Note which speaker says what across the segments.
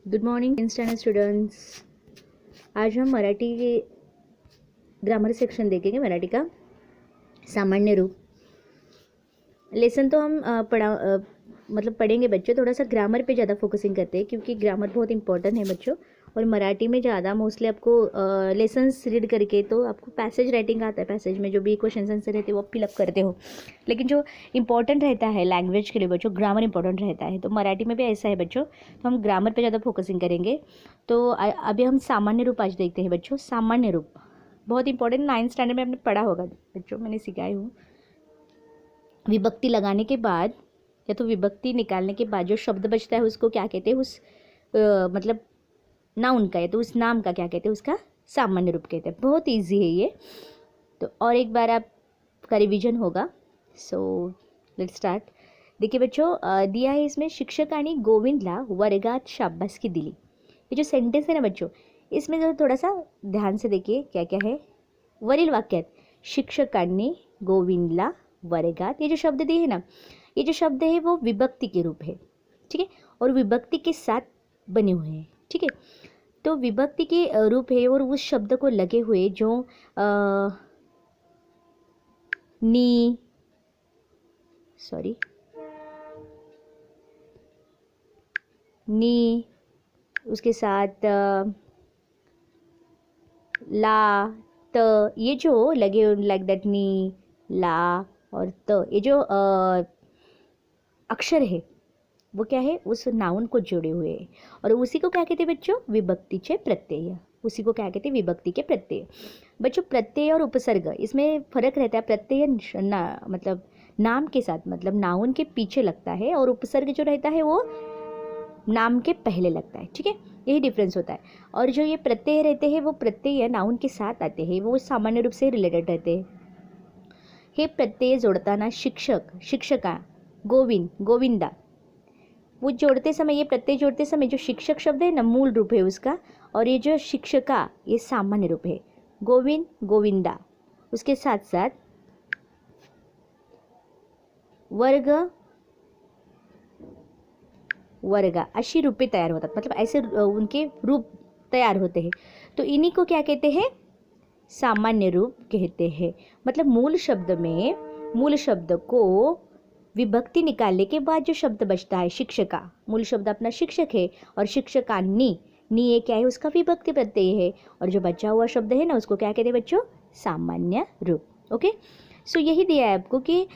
Speaker 1: Good morning standard students. आज हम मराठी के ग्रामर सेक्शन देखेंगे। मराठी का सामान्य रूप लेसन तो हम मतलब पढ़ेंगे बच्चों। थोड़ा सा ग्रामर पे ज़्यादा फोकसिंग करते हैं क्योंकि ग्रामर बहुत इंपॉर्टेंट है बच्चों। और मराठी में ज़्यादा मोस्टली आपको लेसन्स रीड करके तो आपको पैसेज राइटिंग आता है। पैसेज में जो भी क्वेश्चन आंसर रहते हैं वो आप फिलअप करते हो, लेकिन जो इंपॉर्टेंट रहता है लैंग्वेज के लिए बच्चों, ग्रामर इंपॉर्टेंट रहता है। तो मराठी में भी ऐसा है बच्चों, तो हम ग्रामर पे ज़्यादा फोकसिंग करेंगे। तो अभी हम सामान्य रूप आज देखते हैं बच्चों। सामान्य रूप बहुत इंपॉर्टेंट, 9th स्टैंडर्ड में आपने पढ़ा होगा बच्चों, मैंने सिखाई हूँ। विभक्ति लगाने के बाद या तो विभक्ति निकालने के बाद जो शब्द बचता है उसको क्या कहते हैं, उस मतलब नाउन का, या तो उस नाम का क्या कहते हैं, उसका सामान्य रूप कहते हैं। बहुत इजी है ये। तो और एक बार आपका रिवीजन होगा। So let's start. देखिए बच्चों, दिया है इसमें, शिक्षकांनी गोविंदला वर्गात शाबासकी दिली। ये जो सेंटेंस है ना बच्चों, इसमें जो थोड़ा सा ध्यान से देखिए क्या क्या है। वरील वाक्यात शिक्षकांनी गोविंदला वर्गात, ये जो शब्द दिए है ना, ये जो शब्द है वो विभक्ति के रूप है, ठीक है, और विभक्ति के साथ बने हुए हैं, ठीक है। तो विभक्ति के रूप है और उस शब्द को लगे हुए जो नी उसके साथ ला त, ये जो लगे लाइक दैट, नी ला और त, ये जो अक्षर है वो क्या है, उस नाउन को जोड़े हुए है। और उसी को क्या कहते हैं बच्चों, विभक्तिचे प्रत्यय। उसी को क्या कहते हैं, विभक्ति के प्रत्यय। बच्चों प्रत्यय और उपसर्ग इसमें फर्क रहता है। प्रत्यय मतलब नाम के साथ, मतलब नाउन के पीछे लगता है, और उपसर्ग जो रहता है वो नाम के पहले लगता है, ठीक है, यही डिफरेंस होता है। और जो ये प्रत्यय रहते हैं वो प्रत्यय नाउन के साथ आते हैं, वो सामान्य रूप से रिलेटेड रहते हैं। हे प्रत्यय जोड़ताना शिक्षक, शिक्षका, गोविंद, गोविंदा, वो जोड़ते समय, ये प्रत्यय जोड़ते समय जो शिक्षक शब्द है ना, मूल रूप है उसका, और ये जो शिक्षका ये सामान्य रूप है। गोविंद, गोविंदा, उसके साथ साथ वर्ग, वर्गा, अशी रूपे तैयार होतात, मतलब ऐसे उनके रूप तैयार होते हैं। तो इन्हीं को क्या कहते हैं, सामान्य रूप कहते हैं। मतलब मूल शब्द में, मूल शब्द को विभक्ति निकालने के बाद जो शब्द बचता है, शिक्षका, मूल शब्द अपना शिक्षक है, और शिक्षकानी, नी ये क्या है, उसका विभक्ति प्रत्यय है, और जो बचा हुआ शब्द है ना उसको क्या कहते हैं बच्चों, सामान्य रूप। ओके, सो यही दिया है आपको कि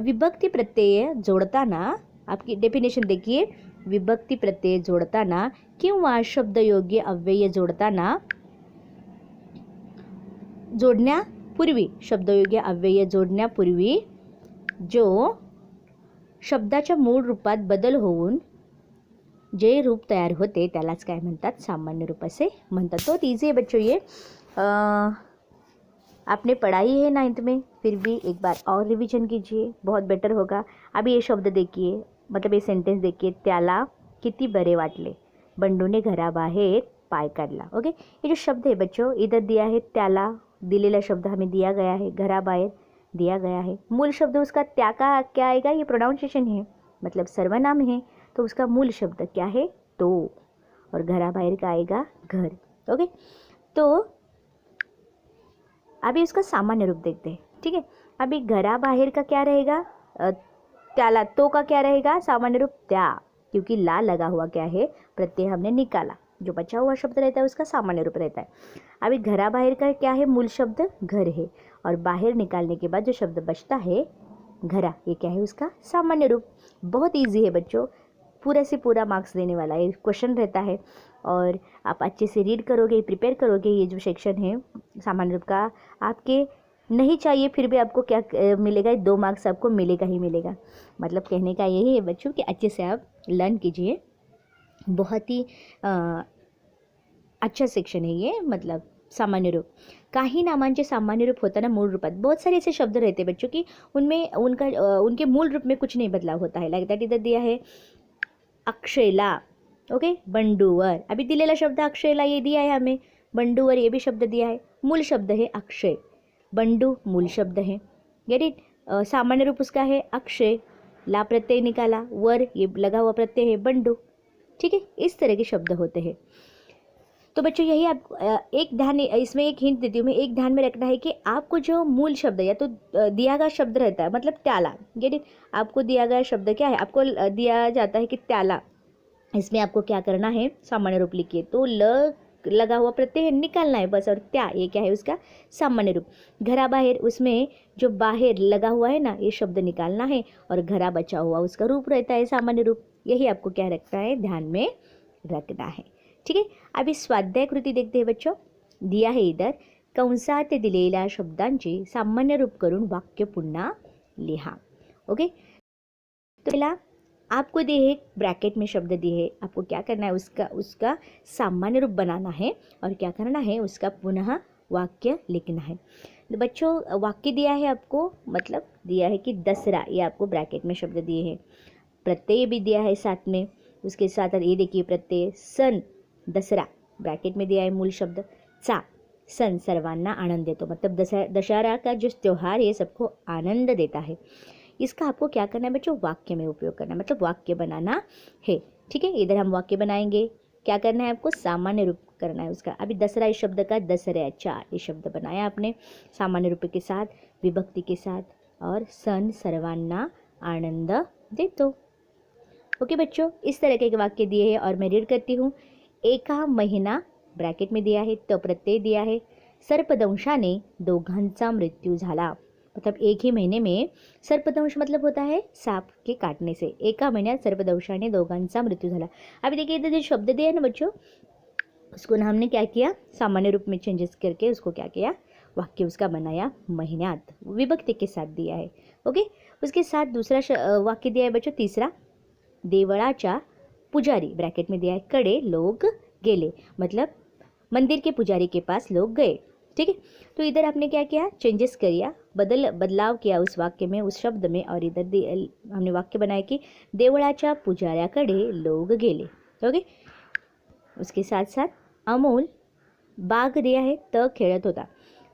Speaker 1: विभक्ति प्रत्यय जोड़ताना, आपकी डेफिनेशन देखिए, विभक्ति प्रत्यय जोड़ताना किंवा शब्दयोग्य अव्यय जोड़ताना, जोडण्यापूर्वी, शब्दयोग्य अव्यय जोडण्यापूर्वी जो शब्दाच्या मूळ रूपात बदल होऊन जे रूप तयार होते त्यालाच काय म्हणतात, सामान्य रूप असे म्हणतात। तो इजी है बच्चों ये। आपने पढ़ाई है 9th में, फिर भी एक बार और रिवीजन कीजिए, बहुत बेटर होगा। अभी ये शब्द देखिए, मतलब ये सेंटेंस देखिए, त्याला किती बरे वाटले, बंडूने घराबाहेर पाय काढला। ओके, ये जो शब्द है बच्चों, इधर दिया है त्याला, दिलेला शब्द हमें दिया गया है, घराबाहेर दिया गया है। मूल शब्द उसका त्या का क्या आएगा, ये प्रोनाउंसिएशन है, मतलब सर्वनाम है, तो उसका मूल शब्द क्या है, तो, और घराबाहेर का आएगा घर। ओके, तो अभी उसका सामान्य रूप देखते हैं, ठीक है। अभी घराबाहेर का क्या रहेगा, त्याला, तो का क्या रहेगा, सामान्य रूप त्या, क्योंकि ला लगा हुआ क्या है, प्रत्यय हमने निकाला, जो बचा हुआ शब्द रहता है उसका सामान्य रूप रहता है। अभी घराबाहेर का क्या है, मूल शब्द घर है, और बाहर निकालने के बाद जो शब्द बचता है घरा, ये क्या है, उसका सामान्य रूप। बहुत ईजी है बच्चों, पूरे से पूरा मार्क्स देने वाला ये क्वेश्चन रहता है, और आप अच्छे से रीड करोगे, प्रिपेयर करोगे, ये जो सेक्शन है सामान्य रूप का आपके नहीं चाहिए फिर भी आपको क्या मिलेगा, 2 मार्क्स आपको मिलेगा ही मिलेगा। मतलब कहने का यही है बच्चों कि अच्छे से आप लर्न कीजिए। बहुत ही अच्छा सेक्शन है ये, मतलब सामान्य रूप। काही नामांचे सामान्य रूप होता ना मूल रूपात, बहुत सारे ऐसे शब्द रहते हैं बच्चों की उनमें उनके मूल रूप में कुछ नहीं बदलाव होता है। लाइक दैट इधर दिया है अक्षयला, ओके, बंडूवर, अभी दिलेला शब्द अक्षयला ये दिया है हमें, बंडूवर ये भी शब्द दिया है, मूल शब्द है अक्षय, बंडू मूल शब्द है, गेट इट। सामान्य रूप उसका है अक्षय, ला प्रत्यय निकाला, वर ये लगा हुआ प्रत्यय है बंडू, ठीक है, इस तरह के शब्द होते हैं। तो बच्चों यही आप एक ध्यान, इसमें एक हिंट देती हूँ मैं, एक ध्यान में रखना है कि आपको जो मूल शब्द या तो दिया गया शब्द रहता है, मतलब त्याला, गेट इट, आपको दिया गया शब्द क्या है, आपको दिया जाता है कि त्याला, इसमें आपको क्या करना है, सामान्य रूप लिखिए, तो ल लगा हुआ प्रत्यय निकालना है बस, और त्या ये क्या है उसका सामान्य रूप। घरा बाहर, उसमें जो बाहर लगा हुआ है ना, ये शब्द निकालना है, और घरा बचा हुआ उसका रूप रहता है सामान्य रूप। यही आपको क्या रखना है, ध्यान में रखना है। ठीक आहे, अभी स्वाध्याय कृती देखते हैं बच्चों, दिया है इधर, कंसात दिलेल्या शब्दांचे सामान्य रूप करून वाक्य पुन्हा लिहा। ओके, तो पहला आपको दिए है, ब्रैकेट में शब्द दिए है, आपको क्या करना है, उसका सामान्य रूप बनाना है, और क्या करना है, उसका पुनः वाक्य लिखना है। तो बच्चों वाक्य दिया है आपको, मतलब दिया है कि दसरा, ये आपको ब्रैकेट में शब्द दिए हैं, प्रत्यय भी दिया है साथ में, उसके साथ ये देखिए प्रत्यय, सन दसरा ब्रैकेट में दिया है मूल शब्द, चा सन सर्वांना आनंद देतो, मतलब दशहरा का जो त्यौहार ये सबको आनंद देता है। इसका आपको क्या करना है बच्चों, वाक्य में उपयोग करना है, मतलब वाक्य बनाना है। ठीक है, इधर हम वाक्य बनाएंगे, क्या करना है आपको, सामान्य रूप करना है उसका। अभी दसरा इस शब्द का, दसऱ्याचा ये शब्द बनाया आपने सामान्य रूप के साथ, विभक्ति के साथ, और सन सर्वांना आनंद देतो। ओके बच्चों, इस तरह के वाक्य दिए हैं, और मैं रीड करती हूँ। एका महिना ब्रॅकेट में दिया है, त प्रत्यय दिया है, सर्पदंशाने दोघांचा मृत्यू झाला, मतलब एक ही महीने में, सर्पदंश मतलब होता है सांप के काटने से, एका महिन्यात सर्पदंशाने दोघांचा मृत्यू झाला। अभी देखिए इधर जो शब्द दिया है ना बच्चों, उसको ना हमने क्या किया, सामान्य रूप में चेंजेस करके उसको क्या किया, वाक्य उसका बनाया, महीन्यात विभक्ति के साथ दिया है। ओके, उसके साथ दूसरा वाक्य दिया है बच्चों, तीसरा, देवळाच्या पुजारी ब्रैकेट में दिया है, कडे लोग गेले, मतलब मंदिर के पुजारी के पास लोग गए। ठीक है, तो इधर आपने क्या किया, चेंजेस किया, बदलाव किया उस वाक्य में, उस शब्द में, और इधर हमने वाक्य बनाया कि देवळाच्या पुजाऱ्याकडे लोग गेले। ओके, उसके साथ साथ अमोल बाग दिया है, त खेळत होता,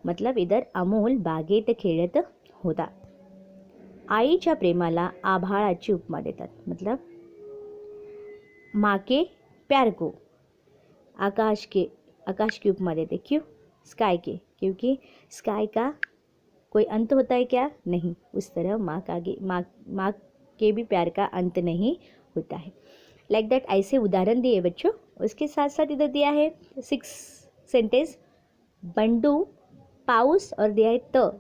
Speaker 1: मतलब इधर अमोल बागेत खेळत होता। आईच्या प्रेमाला आभाळाची उपमा देतात, मतलब माँ के प्यार को आकाश की उपमा देते, क्यों, स्काई के, क्योंकि स्काई का कोई अंत होता है क्या, नहीं, उस तरह माँ के भी प्यार का अंत नहीं होता है। लाइक दैट ऐसे उदाहरण दिए बच्चों। उसके साथ साथ इधर दिया है 6 सेंटेंस, बंडू पाऊस, और दिया है त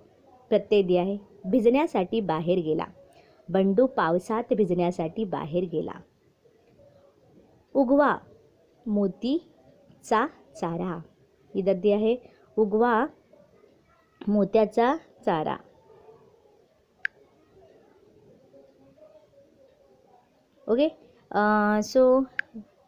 Speaker 1: प्रत्यय दिया है, भिजण्यासाठी बाहेर गेला, बंडू पावसात भिजण्यासाठी बाहेर गेला। उगवा मोतीचा चारा, इधर दिया है उगवा मोत्याचा चारा। ओके, सो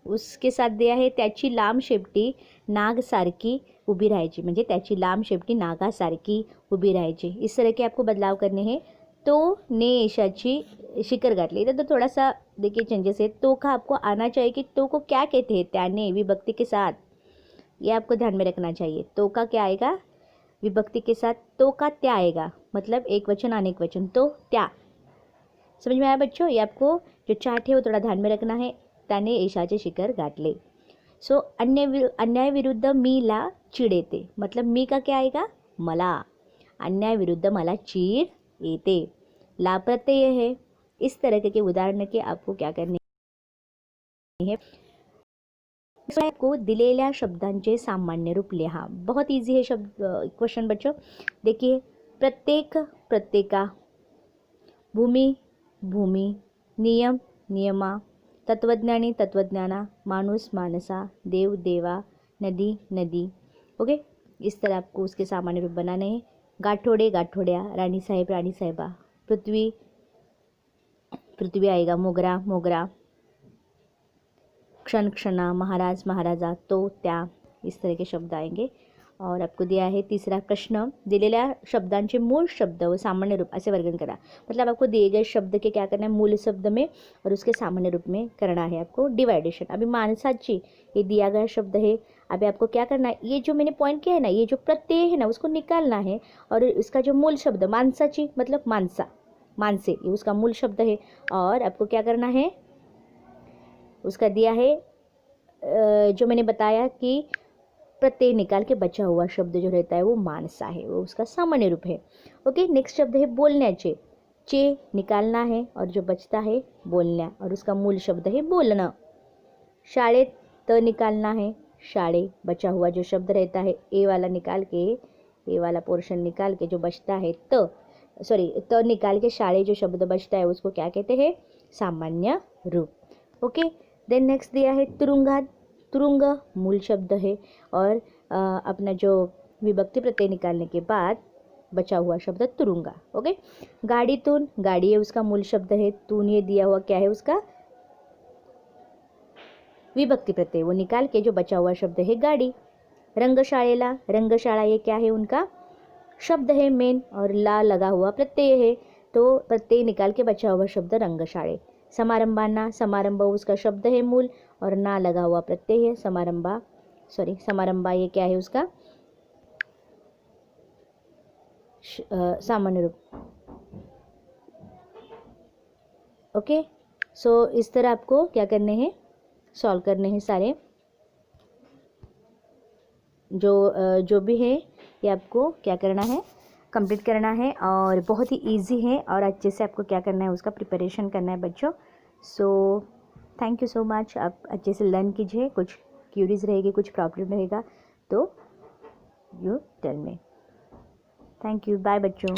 Speaker 1: उसके साथ दिया है, त्याची लांब शेपटी नागसारखी उभी राहायची, म्हणजे त्याची लांब शेपटी नागासारखी उभी राहायची। इस तरह के आपको बदलाव करने हैं। तो ने यशाची शिखर गाठले, इधर तो थोड़ा सा देखिए चेंजेस है, तो का आपको आना चाहिए कि तो को क्या कहते हैं, त्याने विभक्ति के साथ, ये आपको ध्यान में रखना चाहिए। तो का क्या आएगा, विभक्ति के साथ, तो का त्या आएगा, मतलब एक वचन अनेक वचन, तो त्या। समझ में आया बच्चों, ये आपको जो चार्ट है वो थोड़ा ध्यान में रखना है। त्याने यशाचे शिखर गाठले। सो अन्याय विरुद्ध मीला चीड येते, मतलब मी का क्या आएगा, मला, अन्याय विरुद्ध मला चीड येते, ला प्रत्यय है। इस तरह के उदाहरण के आपको क्या करने है, को दिलेल्या शब्दांचे सामान्य रूप लिहा। बहुत इजी है शब्द क्वेश्चन बच्चों। देखिए, प्रत्येक प्रत्येका, भूमी भूमी, नियम नियमा, तत्वज्ञानी तत्वज्ञाना, मानुस मानसा, देव देवा, नदी नदी। ओके, इस तरह आपको उसके सामान्य रूप बनाने हैं। गाठोडे गाठोड्या, रानी साहेबा, पृथ्वी पृथ्वी आएगा, मोगरा मोगरा, क्षण क्षणा, महाराज महाराजा, तो त्या, इस तरह के शब्द आएंगे। और आपको दिया है तीसरा प्रश्न, दिलेल्या शब्दांचे मूल शब्द व सामान्य रूप ऐसे वर्गन करा, मतलब आपको दिए गए शब्द के क्या करना है, मूल शब्द में और उसके सामान्य रूप में करना है आपको डिवाइडेशन। अभी मानसाची, ये दिया गया शब्द है, अभी आपको क्या करना है, ये जो मैंने पॉइंट किया है ना, ये जो प्रत्यय है ना उसको निकालना है, और उसका जो मूल शब्द मानसाची मतलब मानसा, मानसे, ये उसका मूल शब्द है, और आपको क्या करना है, उसका दिया है जो मैंने बताया कि प्रत्यय निकाल के बचा हुआ शब्द जो रहता है वो मानसा है, वो उसका सामान्य रूप है। ओके, नेक्स्ट शब्द है बोलण्याचे। चे निकालना है और जो बचता है बोलण्या, और उसका मूल शब्द है बोलना। शाळेत त निकालना है, शाळे बचा हुआ जो शब्द रहता है ए वाला निकाल के, ए वाला पोर्शन निकाल के जो बचता है त निकाल के शाळे जो शब्द बचता है उसको क्या कहते हैं, सामान्य रूप। ओके, देन नेक्स्ट दिया है तुरुंगात। तुरुंग मूल शब्द है और अपना जो विभक्ति प्रत्यय निकालने के बाद बचा हुआ शब्द तुरुंगा। ओके, गाडीतून, गाडी है उसका मूल शब्द है, तून ये दिया हुआ क्या है उसका विभक्ति प्रत्यय, वो निकाल के जो बचा हुआ शब्द है गाड़ी। रंगशाळेला, रंगशाळा ये क्या है उनका शब्द है मेन, और ला लगा हुआ प्रत्यय है, तो प्रत्यय निकाल के बचा हुआ शब्द रंगशाळे। समारंभाना, समारंभ उसका शब्द है मूल और ना लगा हुआ प्रत्यय है, समारंभा ये क्या है उसका सामान्य रूप। ओके, सो इस तरह आपको क्या करने हैं, सॉल्व करने हैं सारे जो भी है, ये आपको क्या करना है, कंप्लीट करना है, और बहुत ही इजी है और अच्छे से आपको क्या करना है उसका प्रिपरेशन करना है बच्चों। So thank you so much, आप अच्छे से लर्न कीजिए। कुछ क्यूरीज रहेगी, कुछ प्रॉब्लम रहेगा तो you tell me. Thank you, bye बच्चों।